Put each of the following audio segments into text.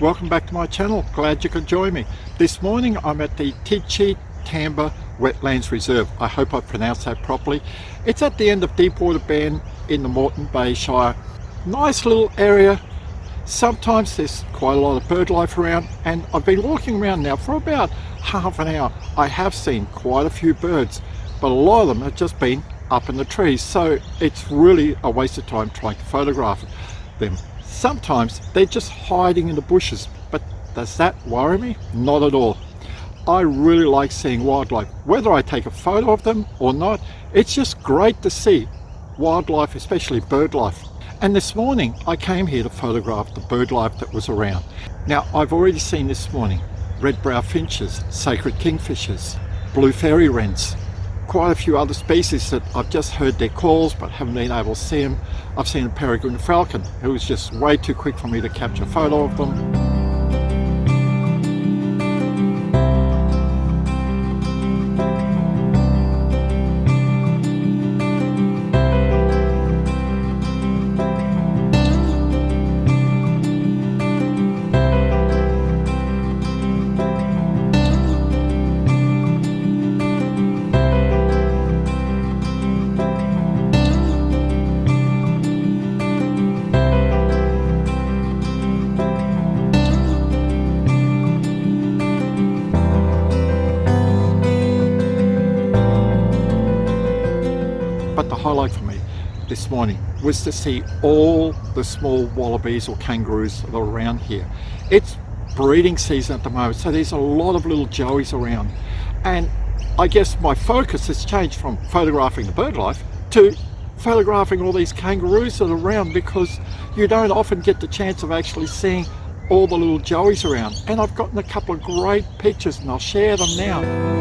welcome back to my channel. Glad you could join me. This morning I'm at the Tinchi Tamba Wetlands Reserve. I hope I pronounced that properly. It's at the end of Deepwater Bend in the Moreton Bay Shire. Nice little area. Sometimes there's quite a lot of bird life around, and I've been walking around now for about half an hour. I have seen quite a few birds, but a lot of them have just been up in the trees, so it's really a waste of time trying to photograph them. Sometimes they're just hiding in the bushes, but does that worry me? Not at all. I really like seeing wildlife. Whether I take a photo of them or not, it's just great to see wildlife, especially bird life. And this morning I came here to photograph the bird life that was around. Now, I've already seen this morning red-browed finches, sacred kingfishers, blue fairy-wrens, quite a few other species that I've just heard their calls but haven't been able to see them. I've seen a peregrine falcon who was just way too quick for me to capture a photo of them. But the highlight for me this morning was to see all the small wallabies or kangaroos that are around here. It's breeding season at the moment, so there's a lot of little joeys around. And I guess my focus has changed from photographing the bird life to photographing all these kangaroos that are around, because you don't often get the chance of actually seeing all the little joeys around. And I've gotten a couple of great pictures and I'll share them now.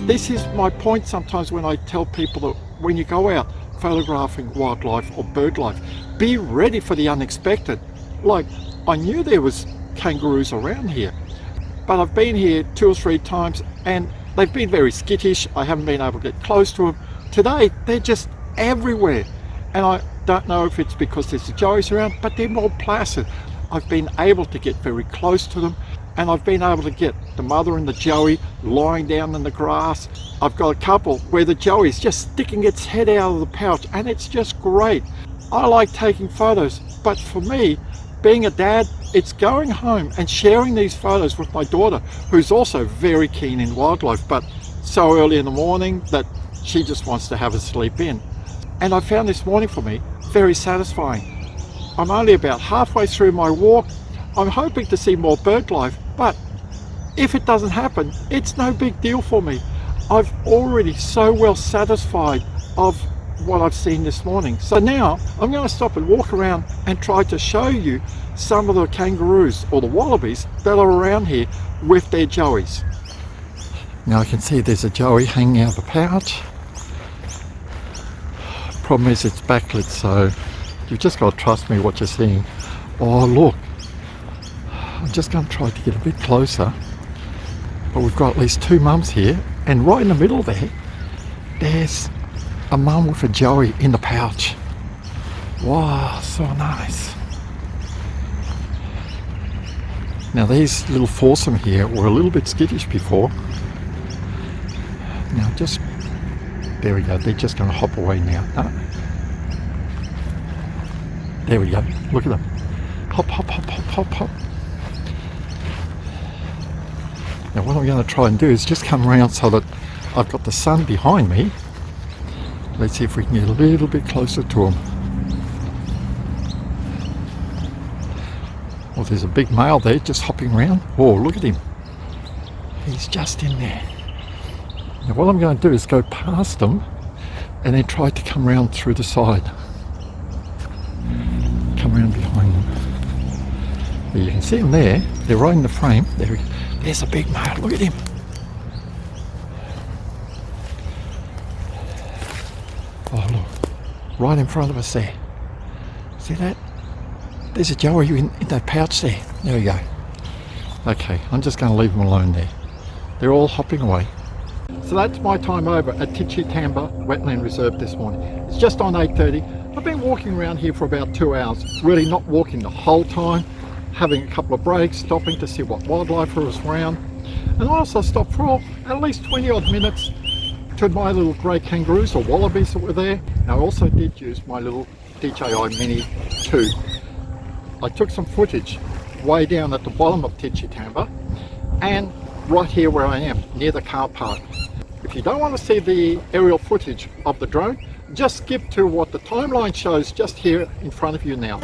This is my point sometimes when I tell people that when you go out photographing wildlife or bird life, be ready for the unexpected. Like, I knew there was kangaroos around here, but I've been here 2 or 3 times and they've been very skittish. I haven't been able to get close to them. Today, they're just everywhere. And I don't know if it's because there's the joeys around, but they're more placid. I've been able to get very close to them, and I've been able to get the mother and the joey lying down in the grass. I've got a couple where the joey's just sticking its head out of the pouch, and it's just great. I like taking photos, but for me, being a dad, it's going home and sharing these photos with my daughter, who's also very keen in wildlife, but so early in the morning that she just wants to have a sleep in. And I found this morning for me very satisfying. I'm only about halfway through my walk. I'm hoping to see more bird life, but if it doesn't happen, it's no big deal for me. I've already so well satisfied of what I've seen this morning. So now I'm going to stop and walk around and try to show you some of the kangaroos or the wallabies that are around here with their joeys. Now I can see there's a joey hanging out of the pouch. Problem is it's backlit, so you've just got to trust me what you're seeing. Oh look, I'm just going to try to get a bit closer, but we've got at least 2 mums here, and right in the middle there's a mum with a joey in the pouch. Wow, so nice. Now these little foursome here were a little bit skittish before. Now just, there we go, they're just going to hop away now. There we go, look at them. Hop, hop, hop, hop, hop, hop. Now what I'm going to try and do is just come around so that I've got the sun behind me. Let's see if we can get a little bit closer to them. Well, there's a big male there just hopping around. Oh, look at him. He's just in there. Now what I'm going to do is go past them and then try to come around through the side. You can see them there. They're right in the frame. There's a big male. Look at him. Oh, look. Right in front of us there. See that? There's a joey in that pouch there. There we go. Okay, I'm just going to leave them alone there. They're all hopping away. So that's my time over at Tinchi Tamba Wetland Reserve this morning. It's just on 8:30. I've been walking around here for about 2 hours. Really not walking the whole time. Having a couple of breaks, stopping to see what wildlife was around. And I also stopped for at least 20 odd minutes to admire little Grey Kangaroos or wallabies that were there. And I also did use my little DJI Mini 2. I took some footage way down at the bottom of Tinchi Tamba and right here where I am, near the car park. If you don't want to see the aerial footage of the drone, just skip to what the timeline shows just here in front of you now.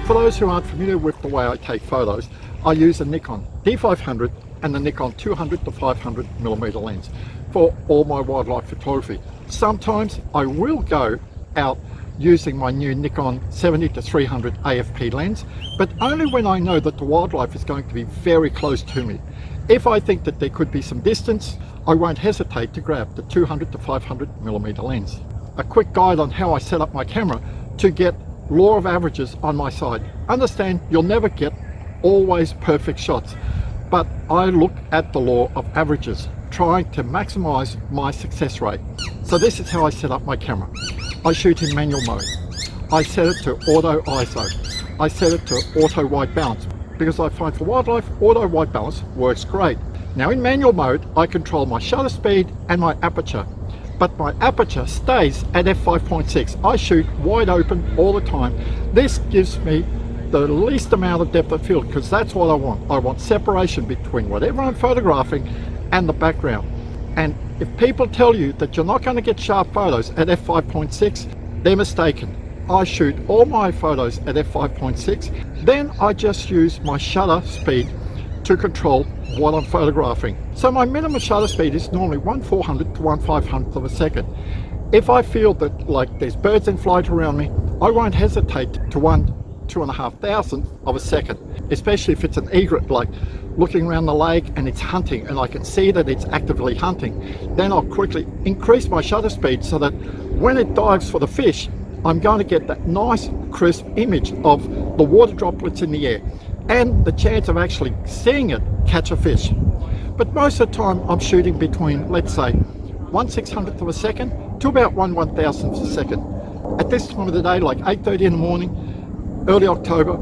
For those who aren't familiar with the way I take photos, I use a Nikon D500 and the Nikon 200 to 500mm lens for all my wildlife photography. Sometimes I will go out using my new Nikon 70 to 300 AFP lens, but only when I know that the wildlife is going to be very close to me. If I think that there could be some distance, I won't hesitate to grab the 200 to 500mm lens. A quick guide on how I set up my camera to get law of averages on my side. Understand, you'll never get always perfect shots, but I look at the law of averages, trying to maximize my success rate. So this is how I set up my camera. I shoot in manual mode. I set it to auto ISO. I set it to auto white balance because I find for wildlife, auto white balance works great. Now in manual mode, I control my shutter speed and my aperture, but my aperture stays at f5.6. I shoot wide open all the time. This gives me the least amount of depth of field because that's what I want. I want separation between whatever I'm photographing and the background. And if people tell you that you're not going to get sharp photos at f5.6, they're mistaken. I shoot all my photos at f5.6, then I just use my shutter speed to control what I'm photographing. So my minimum shutter speed is normally 1/400 to 1/500 of a second. If I feel that like there's birds in flight around me, I won't hesitate to 1/2,500 of a second, especially if it's an egret like looking around the lake and it's hunting and I can see that it's actively hunting. Then I'll quickly increase my shutter speed so that when it dives for the fish, I'm going to get that nice crisp image of the water droplets in the air and the chance of actually seeing it catch a fish. But most of the time I'm shooting between, let's say, 1/600th of a second to about 1/1000th of a second. At this time of the day, like 8:30 in the morning, early October,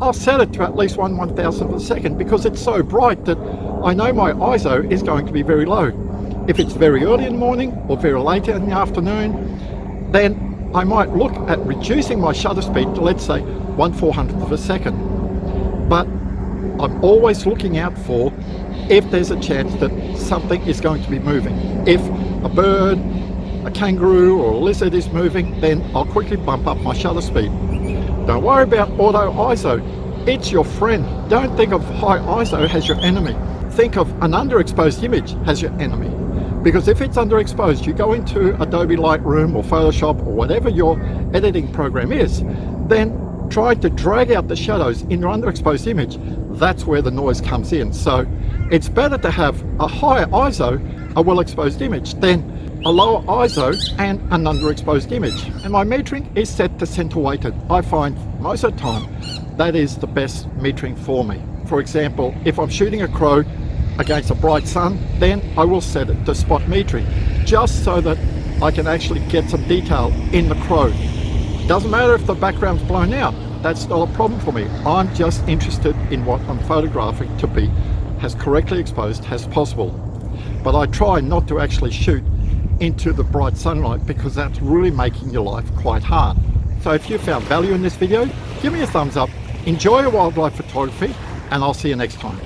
I'll set it to at least 1/1000th of a second because it's so bright that I know my ISO is going to be very low. If it's very early in the morning or very late in the afternoon, then I might look at reducing my shutter speed to, let's say, 1/400th of a second. But I'm always looking out for if there's a chance that something is going to be moving. If a bird, a kangaroo or a lizard is moving, then I'll quickly bump up my shutter speed. Don't worry about auto ISO, it's your friend. Don't think of high ISO as your enemy. Think of an underexposed image as your enemy. Because if it's underexposed, you go into Adobe Lightroom or Photoshop or whatever your editing program is, then try to drag out the shadows in your underexposed image. That's where the noise comes in. So it's better to have a higher ISO, a well-exposed image, than a lower ISO and an underexposed image. And my metering is set to center weighted. I find most of the time that is the best metering for me. For example, if I'm shooting a crow against a bright sun, then I will set it to spot metering, just so that I can actually get some detail in the crow. Doesn't matter if the background's blown out, that's not a problem for me. I'm just interested in what I'm photographing to be as correctly exposed as possible. But I try not to actually shoot into the bright sunlight because that's really making your life quite hard. So if you found value in this video, give me a thumbs up, enjoy your wildlife photography, and I'll see you next time.